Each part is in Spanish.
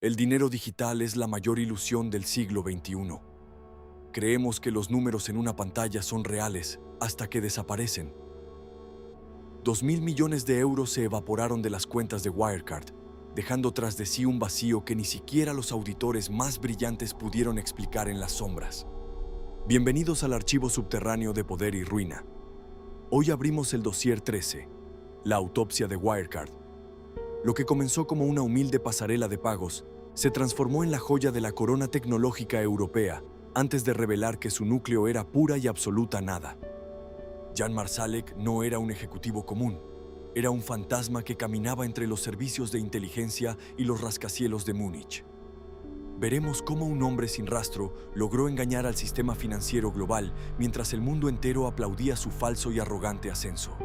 El dinero digital es la mayor ilusión del siglo XXI. Creemos que los números en una pantalla son reales hasta que desaparecen. 2.000 millones de euros se evaporaron de las cuentas de Wirecard, dejando tras de sí un vacío que ni siquiera los auditores más brillantes pudieron explicar en las sombras. Bienvenidos al archivo subterráneo de Poder y Ruina. Hoy abrimos el dossier 13, la autopsia de Wirecard. Lo que comenzó como una humilde pasarela de pagos se transformó en la joya de la corona tecnológica europea antes de revelar que su núcleo era pura y absoluta nada. Jan Marsalek no era un ejecutivo común, era un fantasma que caminaba entre los servicios de inteligencia y los rascacielos de Múnich. Veremos cómo un hombre sin rastro logró engañar al sistema financiero global mientras el mundo entero aplaudía su falso y arrogante ascenso.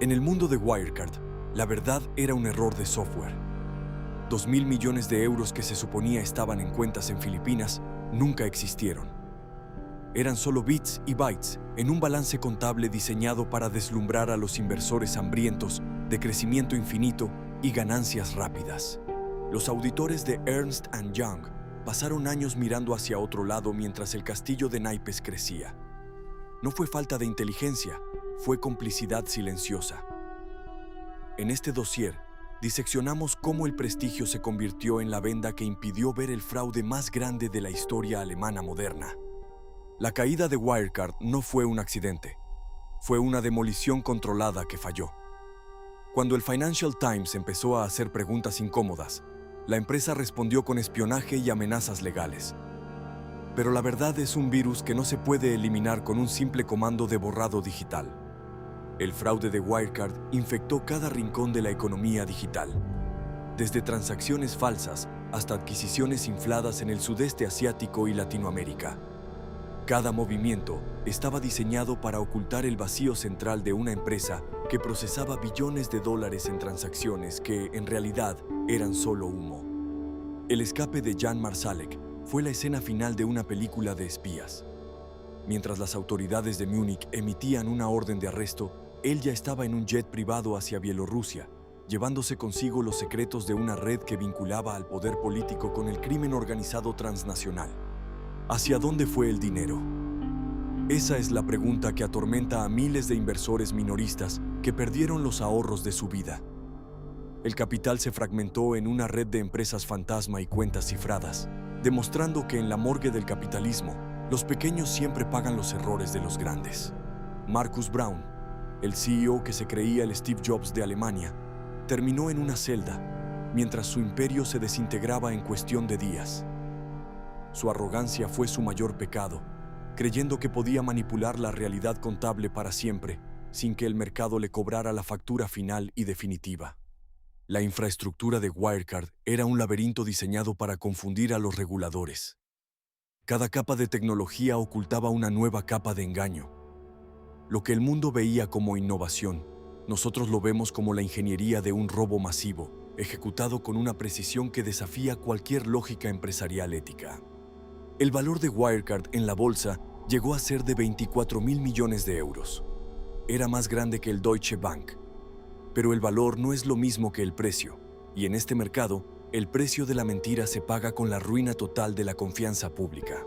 En el mundo de Wirecard, la verdad era un error de software. 2.000 millones de euros que se suponía estaban en cuentas en Filipinas nunca existieron. Eran solo bits y bytes en un balance contable diseñado para deslumbrar a los inversores hambrientos de crecimiento infinito y ganancias rápidas. Los auditores de Ernst & Young pasaron años mirando hacia otro lado mientras el castillo de naipes crecía. No fue falta de inteligencia, fue complicidad silenciosa. En este dossier, diseccionamos cómo el prestigio se convirtió en la venda que impidió ver el fraude más grande de la historia alemana moderna. La caída de Wirecard no fue un accidente, fue una demolición controlada que falló. Cuando el Financial Times empezó a hacer preguntas incómodas, la empresa respondió con espionaje y amenazas legales. Pero la verdad es un virus que no se puede eliminar con un simple comando de borrado digital. El fraude de Wirecard infectó cada rincón de la economía digital, desde transacciones falsas hasta adquisiciones infladas en el sudeste asiático y Latinoamérica. Cada movimiento estaba diseñado para ocultar el vacío central de una empresa que procesaba billones de dólares en transacciones que, en realidad, eran solo humo. El escape de Jan Marsalek fue la escena final de una película de espías. Mientras las autoridades de Múnich emitían una orden de arresto, él ya estaba en un jet privado hacia Bielorrusia, llevándose consigo los secretos de una red que vinculaba al poder político con el crimen organizado transnacional. ¿Hacia dónde fue el dinero? Esa es la pregunta que atormenta a miles de inversores minoristas que perdieron los ahorros de su vida. El capital se fragmentó en una red de empresas fantasma y cuentas cifradas, demostrando que en la morgue del capitalismo, los pequeños siempre pagan los errores de los grandes. Markus Braun, el CEO que se creía el Steve Jobs de Alemania, terminó en una celda, mientras su imperio se desintegraba en cuestión de días. Su arrogancia fue su mayor pecado, creyendo que podía manipular la realidad contable para siempre, sin que el mercado le cobrara la factura final y definitiva. La infraestructura de Wirecard era un laberinto diseñado para confundir a los reguladores. Cada capa de tecnología ocultaba una nueva capa de engaño. Lo que el mundo veía como innovación, nosotros lo vemos como la ingeniería de un robo masivo, ejecutado con una precisión que desafía cualquier lógica empresarial ética. El valor de Wirecard en la bolsa llegó a ser de 24.000 millones de euros. Era más grande que el Deutsche Bank. Pero el valor no es lo mismo que el precio, y en este mercado, el precio de la mentira se paga con la ruina total de la confianza pública.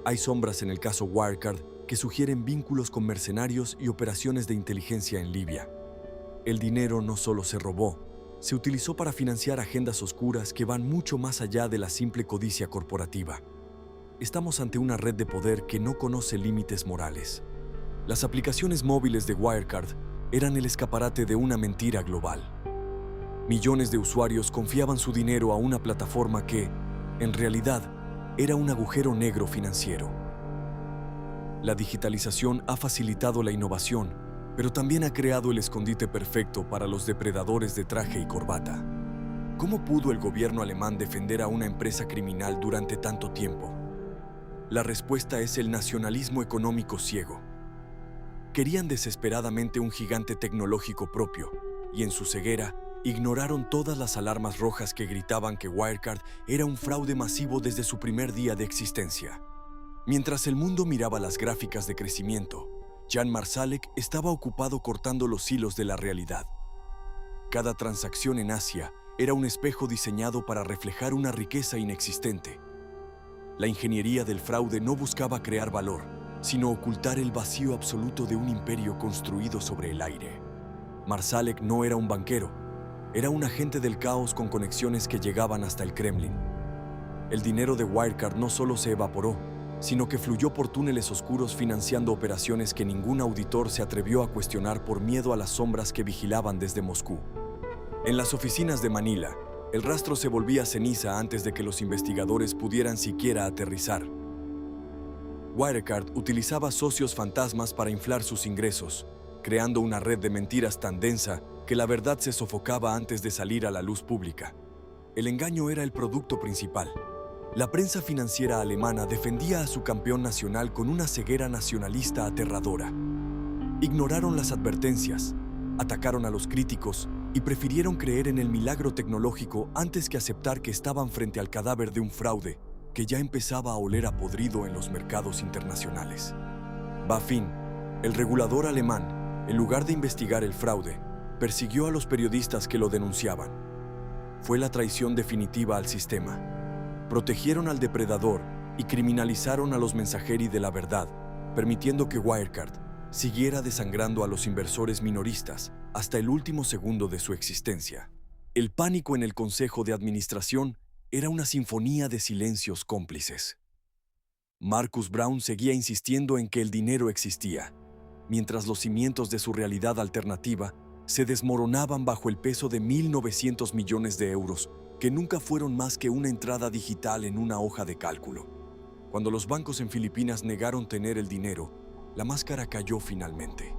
Hay sombras en el caso Wirecard que sugieren vínculos con mercenarios y operaciones de inteligencia en Libia. El dinero no solo se robó, se utilizó para financiar agendas oscuras que van mucho más allá de la simple codicia corporativa. Estamos ante una red de poder que no conoce límites morales. Las aplicaciones móviles de Wirecard eran el escaparate de una mentira global. Millones de usuarios confiaban su dinero a una plataforma que, en realidad, era un agujero negro financiero. La digitalización ha facilitado la innovación, pero también ha creado el escondite perfecto para los depredadores de traje y corbata. ¿Cómo pudo el gobierno alemán defender a una empresa criminal durante tanto tiempo? La respuesta es el nacionalismo económico ciego. Querían desesperadamente un gigante tecnológico propio, y en su ceguera, ignoraron todas las alarmas rojas que gritaban que Wirecard era un fraude masivo desde su primer día de existencia. Mientras el mundo miraba las gráficas de crecimiento, Jan Marsalek estaba ocupado cortando los hilos de la realidad. Cada transacción en Asia Era un espejo diseñado para reflejar una riqueza inexistente. La ingeniería del fraude no buscaba crear valor, sino ocultar el vacío absoluto de un imperio construido sobre el aire. Marsalek no era un banquero, era un agente del caos con conexiones que llegaban hasta el Kremlin. El dinero de Wirecard no solo se evaporó, sino que fluyó por túneles oscuros financiando operaciones que ningún auditor se atrevió a cuestionar por miedo a las sombras que vigilaban desde Moscú. En las oficinas de Manila, el rastro se volvía ceniza antes de que los investigadores pudieran siquiera aterrizar. Wirecard utilizaba socios fantasmas para inflar sus ingresos, creando una red de mentiras tan densa que la verdad se sofocaba antes de salir a la luz pública. El engaño era el producto principal. La prensa financiera alemana defendía a su campeón nacional con una ceguera nacionalista aterradora. Ignoraron las advertencias, atacaron a los críticos y prefirieron creer en el milagro tecnológico antes que aceptar que estaban frente al cadáver de un fraude que ya empezaba a oler a podrido en los mercados internacionales. BaFin, el regulador alemán, en lugar de investigar el fraude, persiguió a los periodistas que lo denunciaban. Fue la traición definitiva al sistema. Protegieron al depredador y criminalizaron a los mensajeros de la verdad, permitiendo que Wirecard siguiera desangrando a los inversores minoristas hasta el último segundo de su existencia. El pánico en el Consejo de Administración era una sinfonía de silencios cómplices. Marcus Braun seguía insistiendo en que el dinero existía, mientras los cimientos de su realidad alternativa se desmoronaban bajo el peso de 1.900 millones de euros, que nunca fueron más que una entrada digital en una hoja de cálculo. Cuando los bancos en Filipinas negaron tener el dinero, la máscara cayó finalmente.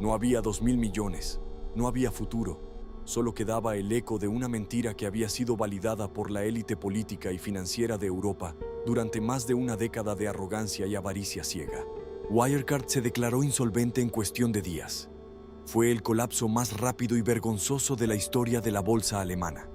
No había 2.000 millones, no había futuro, solo quedaba el eco de una mentira que había sido validada por la élite política y financiera de Europa durante más de una década de arrogancia y avaricia ciega. Wirecard se declaró insolvente en cuestión de días. Fue el colapso más rápido y vergonzoso de la historia de la bolsa alemana.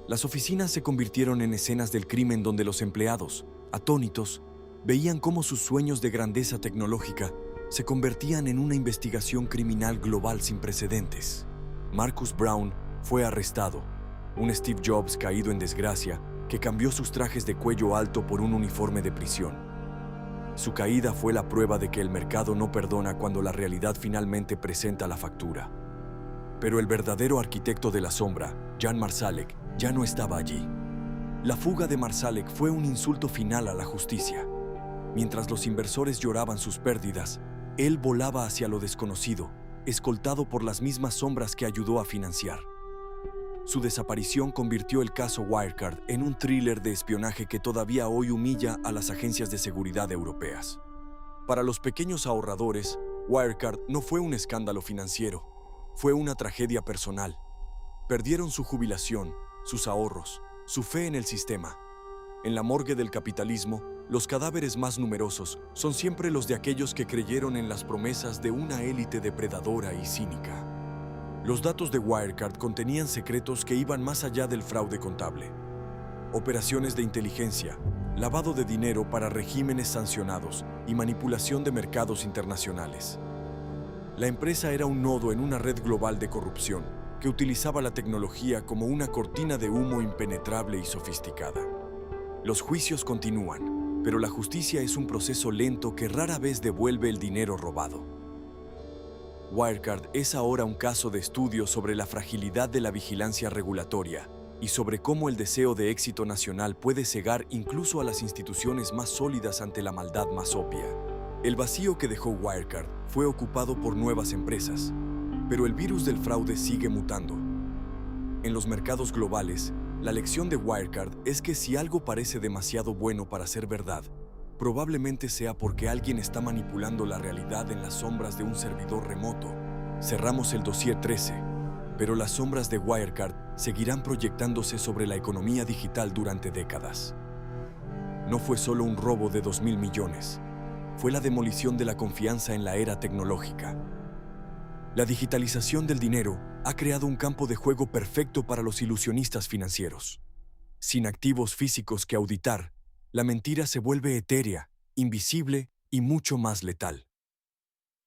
Las oficinas se convirtieron en escenas del crimen donde los empleados, atónitos, veían cómo sus sueños de grandeza tecnológica se convertían en una investigación criminal global sin precedentes. Marcus Braun fue arrestado, un Steve Jobs caído en desgracia que cambió sus trajes de cuello alto por un uniforme de prisión. Su caída fue la prueba de que el mercado no perdona cuando la realidad finalmente presenta la factura. Pero el verdadero arquitecto de la sombra, Jan Marsalek, ya no estaba allí. La fuga de Marsalek fue un insulto final a la justicia. Mientras los inversores lloraban sus pérdidas, él volaba hacia lo desconocido, escoltado por las mismas sombras que ayudó a financiar. Su desaparición convirtió el caso Wirecard en un thriller de espionaje que todavía hoy humilla a las agencias de seguridad europeas. Para los pequeños ahorradores, Wirecard no fue un escándalo financiero, fue una tragedia personal. Perdieron su jubilación, sus ahorros, su fe en el sistema. En la morgue del capitalismo, los cadáveres más numerosos son siempre los de aquellos que creyeron en las promesas de una élite depredadora y cínica. Los datos de Wirecard contenían secretos que iban más allá del fraude contable. Operaciones de inteligencia, lavado de dinero para regímenes sancionados y manipulación de mercados internacionales. La empresa era un nodo en una red global de corrupción que utilizaba la tecnología como una cortina de humo impenetrable y sofisticada. Los juicios continúan, pero la justicia es un proceso lento que rara vez devuelve el dinero robado. Wirecard es ahora un caso de estudio sobre la fragilidad de la vigilancia regulatoria y sobre cómo el deseo de éxito nacional puede cegar incluso a las instituciones más sólidas ante la maldad más obvia. El vacío que dejó Wirecard fue ocupado por nuevas empresas, pero el virus del fraude sigue mutando. En los mercados globales, la lección de Wirecard es que si algo parece demasiado bueno para ser verdad, probablemente sea porque alguien está manipulando la realidad en las sombras de un servidor remoto. Cerramos el dossier 13, pero las sombras de Wirecard seguirán proyectándose sobre la economía digital durante décadas. No fue solo un robo de 2.000 millones, fue la demolición de la confianza en la era tecnológica. La digitalización del dinero ha creado un campo de juego perfecto para los ilusionistas financieros. Sin activos físicos que auditar, la mentira se vuelve etérea, invisible y mucho más letal.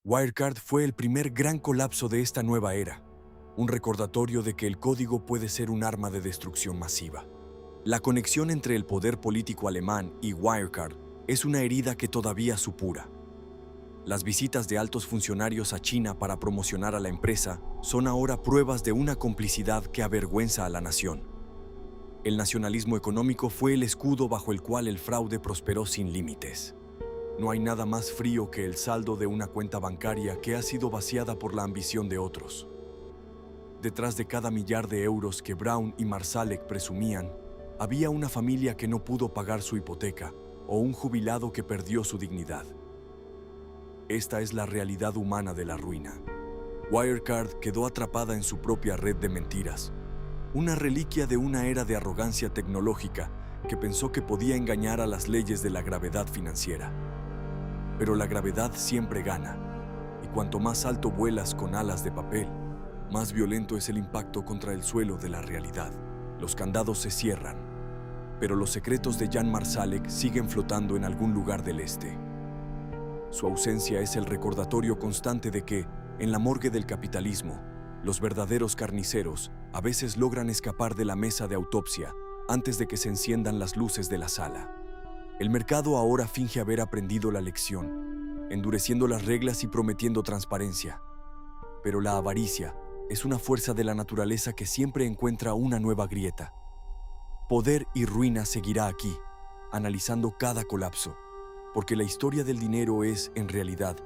Wirecard fue el primer gran colapso de esta nueva era. un recordatorio de que el código puede ser un arma de destrucción masiva. La conexión entre el poder político alemán y Wirecard es una herida que todavía supura. Las visitas de altos funcionarios a China para promocionar a la empresa son ahora pruebas de una complicidad que avergüenza a la nación. El nacionalismo económico fue el escudo bajo el cual el fraude prosperó sin límites. No hay nada más frío que el saldo de una cuenta bancaria que ha sido vaciada por la ambición de otros. Detrás de cada millar de euros que Braun y Marsalek presumían, había una familia que no pudo pagar su hipoteca o un jubilado que perdió su dignidad. Esta es la realidad humana de la ruina. Wirecard quedó atrapada en su propia red de mentiras, una reliquia de una era de arrogancia tecnológica que pensó que podía engañar a las leyes de la gravedad financiera. Pero la gravedad siempre gana, y cuanto más alto vuelas con alas de papel, más violento es el impacto contra el suelo de la realidad. Los candados se cierran, pero los secretos de Jan Marsalek siguen flotando en algún lugar del este. Su ausencia es el recordatorio constante de que, en la morgue del capitalismo, los verdaderos carniceros a veces logran escapar de la mesa de autopsia antes de que se enciendan las luces de la sala. El mercado ahora finge haber aprendido la lección, endureciendo las reglas y prometiendo transparencia. Pero la avaricia es una fuerza de la naturaleza que siempre encuentra una nueva grieta. Poder y ruina seguirá aquí, analizando cada colapso, porque la historia del dinero es, en realidad,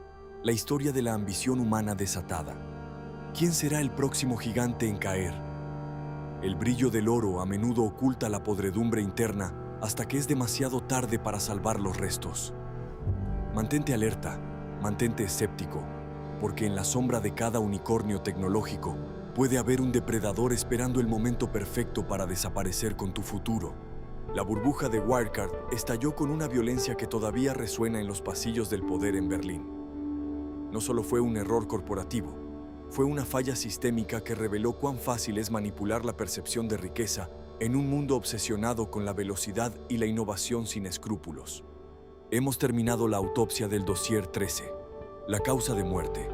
la historia de la ambición humana desatada. ¿Quién será el próximo gigante en caer? El brillo del oro a menudo oculta la podredumbre interna hasta que es demasiado tarde para salvar los restos. Mantente alerta, mantente escéptico, porque en la sombra de cada unicornio tecnológico puede haber un depredador esperando el momento perfecto para desaparecer con tu futuro. La burbuja de Wirecard estalló con una violencia que todavía resuena en los pasillos del poder en Berlín. No solo fue un error corporativo, fue una falla sistémica que reveló cuán fácil es manipular la percepción de riqueza en un mundo obsesionado con la velocidad y la innovación sin escrúpulos. Hemos terminado la autopsia del dossier 13. La causa de muerte,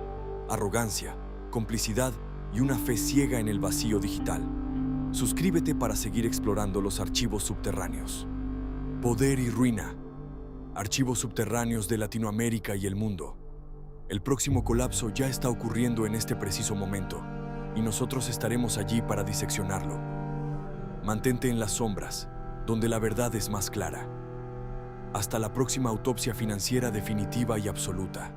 arrogancia, complicidad y una fe ciega en el vacío digital. Suscríbete para seguir explorando los archivos subterráneos. Poder y ruina. Archivos subterráneos de Latinoamérica y el mundo. El próximo colapso ya está ocurriendo en este preciso momento, y nosotros estaremos allí para diseccionarlo. Mantente en las sombras, donde la verdad es más clara. Hasta la próxima autopsia financiera definitiva y absoluta.